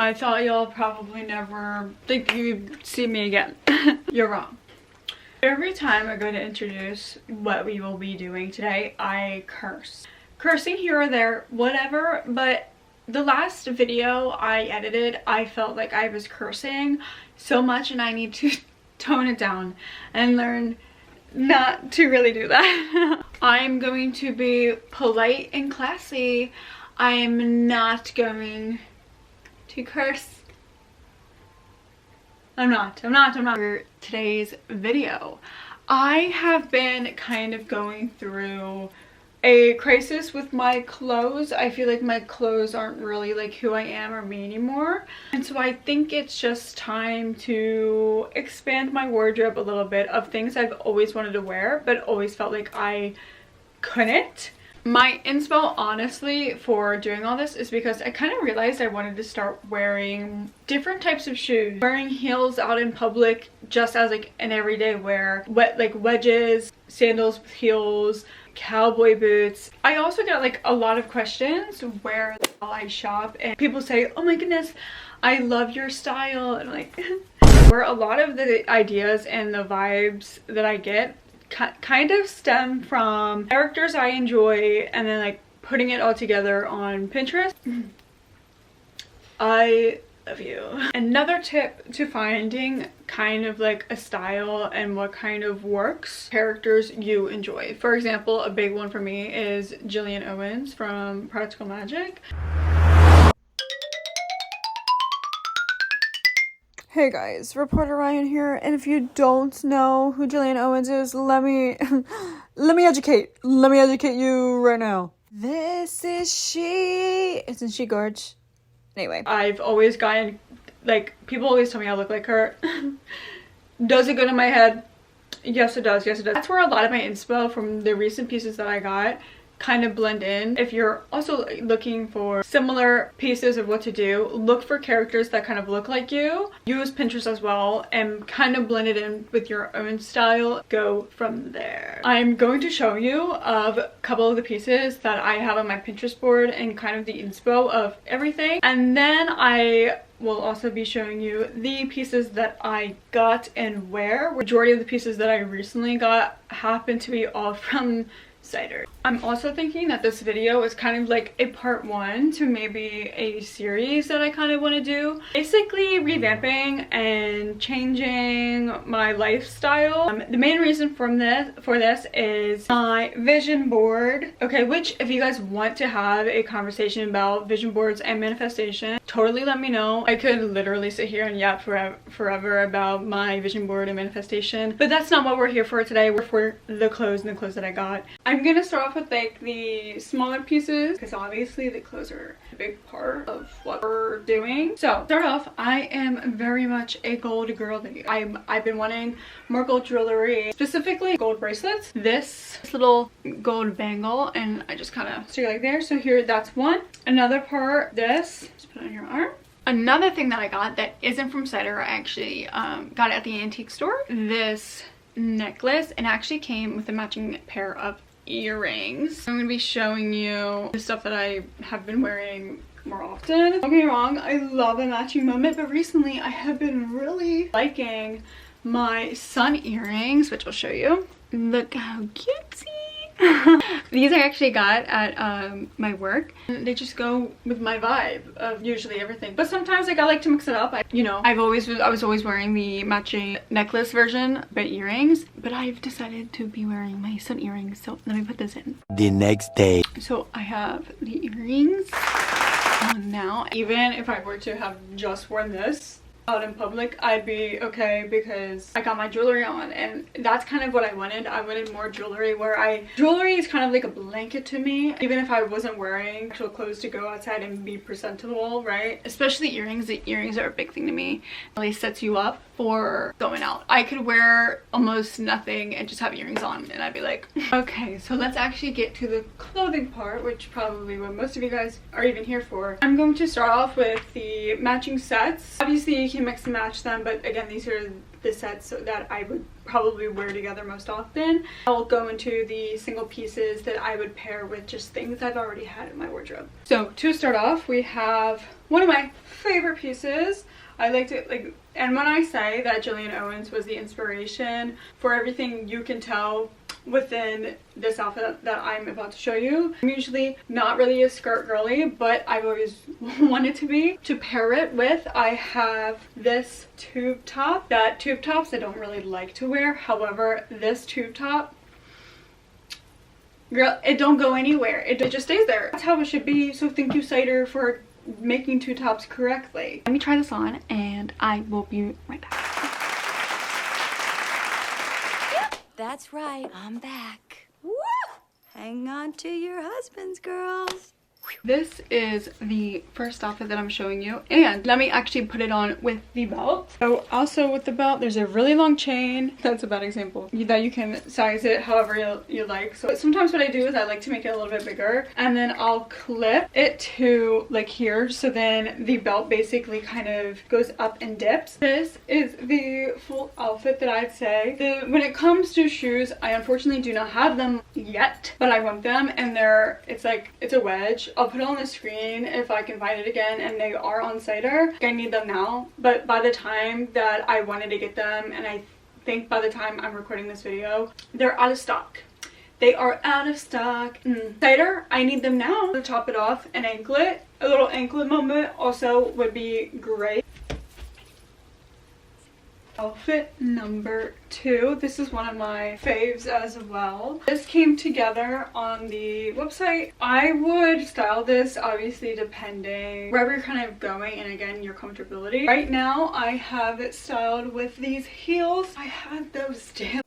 I thought y'all probably never think you'd see me again. You're wrong. Every time I go to introduce what we will be doing today, I curse. Cursing here or there, whatever, but the last video I edited, I felt like I was cursing so much and I need to tone it down and learn not to really do that. I'm going to be polite and classy. I'm not going to curse. I'm not. For today's video, I have been kind of going through a crisis with my clothes. I feel like my clothes aren't really like who I am or me anymore. And so I think it's just time to expand my wardrobe a little bit of things I've always wanted to wear, but always felt like I couldn't. My inspo, honestly, for doing all this is because I kind of realized I wanted to start wearing different types of shoes. Wearing heels out in public just as like an everyday wear. Like wedges, sandals with heels, cowboy boots. I also get like a lot of questions where I shop and people say, oh my goodness, I love your style. And I'm like, where a lot of the ideas and the vibes that I get kind of stem from characters I enjoy and then like putting it all together on Pinterest. I love you. Another tip to finding kind of like a style and what kind of works, characters you enjoy. For example, a big one for me is Jillian Owens from Practical Magic. Hey guys, Reporter Ryan here, and if you don't know who Jillian Owens is, let me educate you right now. This is she. Isn't she gorgeous? Anyway, I've always gotten, like, people always tell me I look like her. Does it go to my head? Yes it does, yes it does. That's where a lot of my inspo from the recent pieces that I got kind of blend in. If you're also looking for similar pieces of what to do, look for characters that kind of look like you. Use Pinterest as well and kind of blend it in with your own style. Go from there. I'm going to show you a couple of the pieces that I have on my Pinterest board and kind of the inspo of everything. And then I will also be showing you the pieces that I got and wear. Majority of the pieces that I recently got happen to be all from Cider. I'm also thinking that this video is kind of like a part one to maybe a series that I kind of want to do. Basically revamping and changing my lifestyle. The main reason for this is my vision board. Okay, which if you guys want to have a conversation about vision boards and manifestation, totally let me know. I could literally sit here and yap forever about my vision board and manifestation, but that's not what we're here for today. We're for the clothes and the clothes that I got. I'm gonna start off with like the smaller pieces because obviously the clothes are a big part of what we're doing. So start off, I am very much a gold girly. I've been wanting more gold jewelry, specifically gold bracelets. This little gold bangle, and I just kind of stick it like there. So here, that's one. Another part, this, just put it on your arm. Another thing that I got that isn't from Cider, I actually got it at the antique store. This necklace, and actually came with a matching pair of earrings. I'm going to be showing you the stuff that I have been wearing more often. Don't get me wrong, I love a matching moment, but recently I have been really liking my sun earrings, which I'll show you. Look how cutesy. These I actually got at my work, and they just go with my vibe of usually everything, but sometimes like I like to mix it up. I was always wearing the matching necklace version but earrings, but I've decided to be wearing my sun earrings, so let me put this in. The next day, so I have the earrings on now. Even if I were to have just worn this out in public, I'd be okay because I got my jewelry on, and that's kind of what I wanted. I wanted more jewelry where jewelry is kind of like a blanket to me, even if I wasn't wearing actual clothes to go outside and be presentable, right? Especially earrings. The earrings are a big thing to me. It really sets you up for going out. I could wear almost nothing and just have earrings on and I'd be like, okay, so let's actually get to the clothing part, which probably what most of you guys are even here for. I'm going to start off with the matching sets. Obviously you can mix and match them, but again, these are the sets that I would probably wear together most often. I'll go into the single pieces that I would pair with just things I've already had in my wardrobe. So to start off, we have one of my favorite pieces. I like to and when I say that Jillian Owens was the inspiration for everything you can tell within this outfit that I'm about to show you. I'm usually not really a skirt girly, but I've always wanted to be. To pair it with, I have this tube top. That tube tops I don't really like to wear. However, this tube top, girl, it don't go anywhere. It just stays there. That's how it should be. So thank you, Cider, for making two tops correctly. Let me try this on and I will be right back. That's right, I'm back. Woo! Hang on to your husbands, girls. This is the first outfit that I'm showing you, and let me actually put it on with the belt. So also with the belt, there's a really long chain. That's a bad example. That you can size it however you like. So sometimes what I do is I like to make it a little bit bigger, and then I'll clip it to like here, so then the belt basically kind of goes up and dips. This is the full outfit that I'd say. When it comes to shoes, I unfortunately do not have them yet, but I want them, and it's a wedge. I'll put it on the screen if I can find it again, and they are on Cider. I need them now, but by the time that I wanted to get them, and I think by the time I'm recording this video, they're out of stock. They are out of stock. Cider, I need them now. To top it off, an anklet. A little anklet moment also would be great. Outfit number 2. This is one of my faves as well. This came together on the website. I would style this obviously depending wherever you're kind of going, and again your comfortability. Right now I have it styled with these heels. I had those damn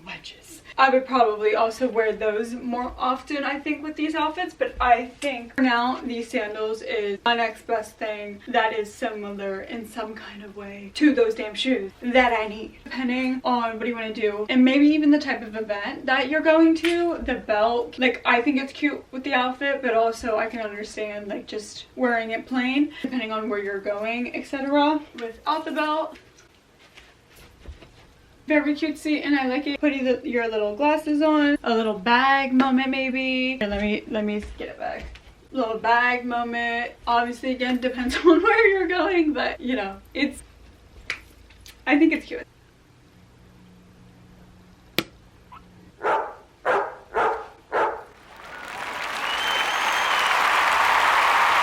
wedges. I would probably also wear those more often, I think, with these outfits, but I think for now these sandals is my next best thing that is similar in some kind of way to those damn shoes that I need. Depending on what you want to do, and maybe even the type of event that you're going to, the belt, like, I think it's cute with the outfit, but also I can understand like just wearing it plain depending on where you're going, etc. Without the belt, very cutesy, and I like it. Putting your little glasses on, a little bag moment maybe. Here, let me get it back. Little bag moment. Obviously, again, depends on where you're going, but you know, I think it's cute.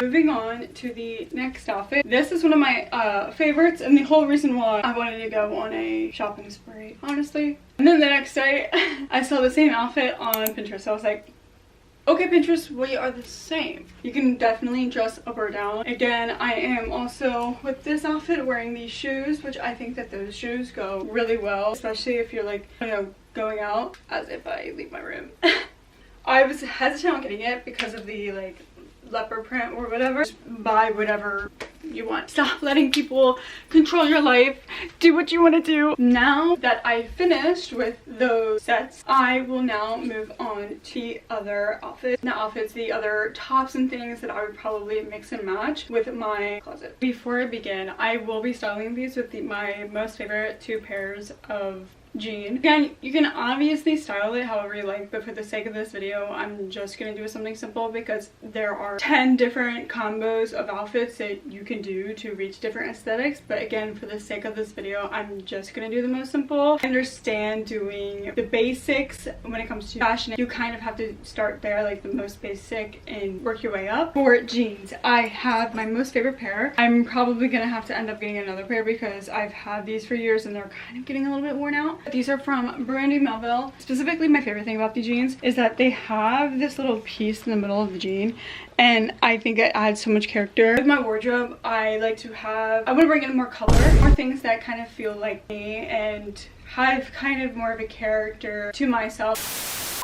Moving on to the next outfit. This is one of my favorites, and the whole reason why I wanted to go on a shopping spree, honestly. And then the next day, I saw the same outfit on Pinterest. So I was like, okay, Pinterest, we are the same. You can definitely dress up or down. Again, I am also, with this outfit, wearing these shoes, which I think that those shoes go really well, especially if you're like, you know, going out, as if I leave my room. I was hesitant on getting it because of the like leopard print or whatever. Just buy whatever you want. Stop letting people control your life. Do what you want to do. Now that I finished with those sets, I will now move on to the other outfits. Not outfits, the other tops and things that I would probably mix and match with my closet. Before I begin, I will be styling these with my most favorite 2 pairs of jean. Again, you can obviously style it however you like, but for the sake of this video, I'm just gonna do something simple because there are 10 different combos of outfits that you can do to reach different aesthetics. But again, for the sake of this video, I'm just gonna do the most simple. I understand doing the basics when it comes to fashion. You kind of have to start there, like the most basic, and work your way up. For jeans, I have my most favorite pair. I'm probably gonna have to end up getting another pair because I've had these for years and they're kind of getting a little bit worn out. These are from Brandy Melville. Specifically, my favorite thing about these jeans is that they have this little piece in the middle of the jean, and I think it adds so much character. With my wardrobe, I like to have, I want to bring in more color, more things that kind of feel like me and have kind of more of a character to myself.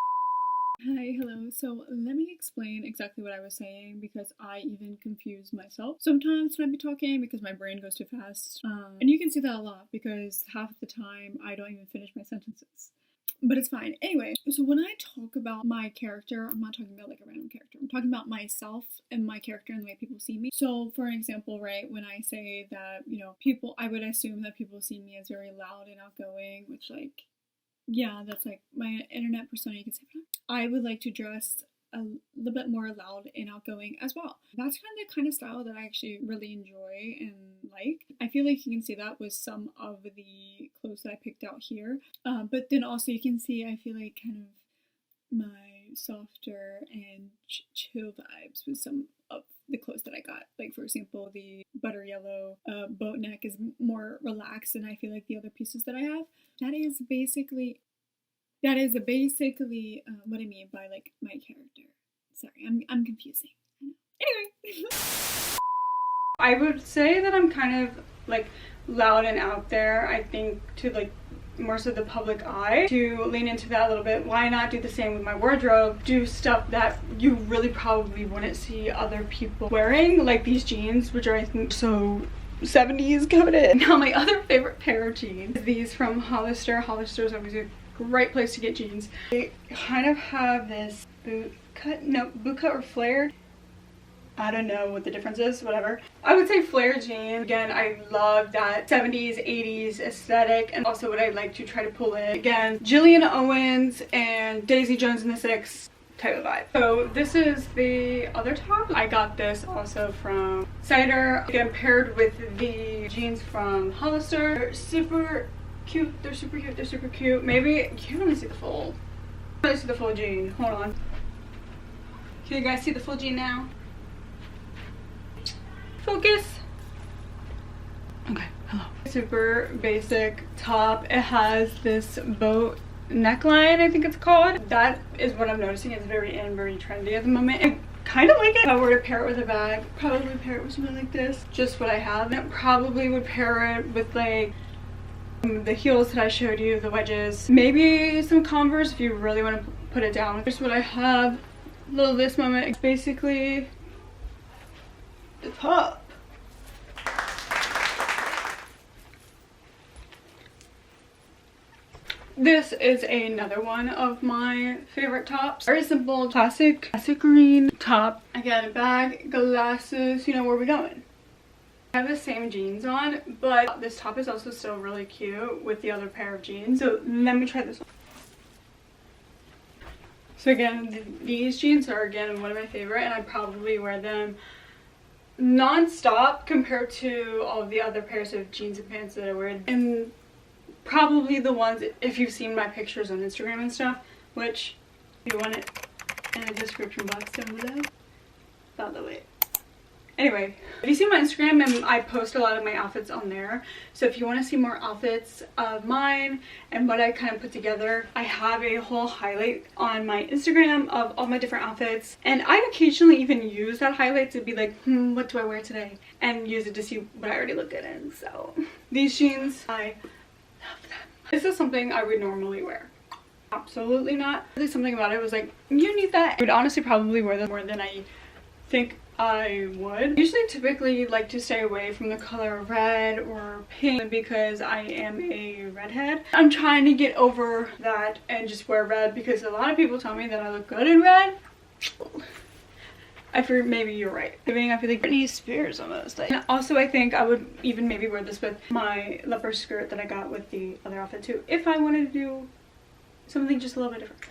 Hi, hello. So let me explain exactly what I was saying because I even confuse myself sometimes when I be talking because my brain goes too fast. And you can see that a lot because half the time I don't even finish my sentences. but it's fine. Anyway, so when I talk about my character, I'm not talking about like a random character. I'm talking about myself and my character and the way people see me. So for an example, right, when I say that, you know, people, I would assume that people see me as very loud and outgoing, which like, yeah, that's like my internet persona, you can say that. I would like to dress a little bit more loud and outgoing as well. That's kind of style that I actually really enjoy and like. I feel like you can see that with some of the clothes that I picked out here. But then also you can see, I feel like kind of my softer and chill vibes with some of the clothes that I got. Like for example, the butter yellow boat neck is more relaxed than I feel like the other pieces that I have. That is basically what I mean by like my character. Sorry, I'm confusing. Anyway. I would say that I'm kind of like loud and out there, I think, to like more so the public eye. To lean into that a little bit, why not do the same with my wardrobe? Do stuff that you really probably wouldn't see other people wearing, like these jeans, which are I think so 70s coded. Now my other favorite pair of jeans is these from Hollister. Hollister is always a great place to get jeans. They kind of have this boot cut or flared. I don't know what the difference is, whatever. I would say flare jeans. Again, I love that 70s, 80s aesthetic, and also what I like to try to pull in. Again, Jillian Owens and Daisy Jones and the Six type of vibe. So this is the other top. I got this also from Cider. Again, paired with the jeans from Hollister. They're super cute. They're super cute. They're super cute. Maybe you can't really see the full. I can't really see the full jean. Hold on. Can you guys see the full jean now? Focus. Okay, hello. Super basic top. It has this boat neckline, I think it's called. That is what I'm noticing. It's very in, very trendy at the moment. I kind of like it. If I were to pair it with a bag, probably pair it with something like this. Just what I have. And it probably would pair it with like the heels that I showed you, the wedges. Maybe some Converse if you really want to put it down. Here's what I have. Little this moment. It's basically the top. This is another one of my favorite tops. Very simple, classic green top. Again, bag, glasses, you know where we're going. I have the same jeans on, but this top is also still really cute with the other pair of jeans. So let me try this one. So again, these jeans are again one of my favorite, and I probably wear them non-stop compared to all of the other pairs of jeans and pants that I wear. And probably the ones, if you've seen my pictures on Instagram and stuff, which you want it in the description box down below. By the way. Anyway, if you see my Instagram, and I post a lot of my outfits on there, so if you want to see more outfits of mine and what I kind of put together, I have a whole highlight on my Instagram of all my different outfits, and I occasionally even use that highlight to be like, what do I wear today, and use it to see what I already look good in. So these jeans, I love them. This is something I would normally wear. Absolutely not. There's something about it was like, you need that. I would honestly probably wear this more than I think I would. Usually typically like to stay away from the color red or pink because I am a redhead. I'm trying to get over that and just wear red because a lot of people tell me that I look good in red. I feel maybe you're right. I feel like Britney Spears almost. Like, and also I think I would even maybe wear this with my leopard skirt that I got with the other outfit too, if I wanted to do something just a little bit different.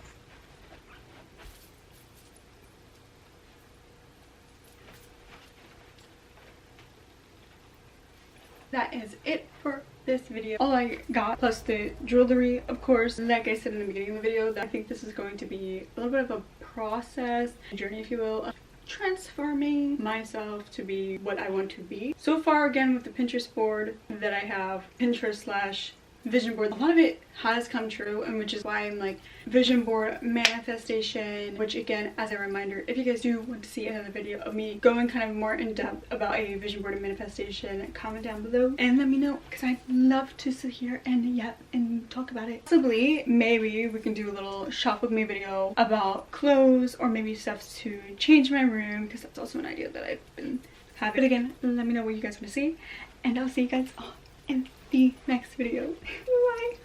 That is it for this video. All I got, plus the jewelry, of course. Like I said in the beginning of the video, that I think this is going to be a little bit of a process, a journey if you will, of transforming myself to be what I want to be. So far, again, with the Pinterest board that I have, Pinterest slash vision board, a lot of it has come true, and which is why I'm like vision board manifestation, which again, as a reminder, if you guys do want to see another video of me going kind of more in depth about a vision board and manifestation, comment down below and let me know, because I'd love to sit here and talk about it. Possibly maybe we can do a little shop with me video about clothes or maybe stuff to change my room, because that's also an idea that I've been having. But again, let me know what you guys want to see, and I'll see you guys all in the next video. Bye.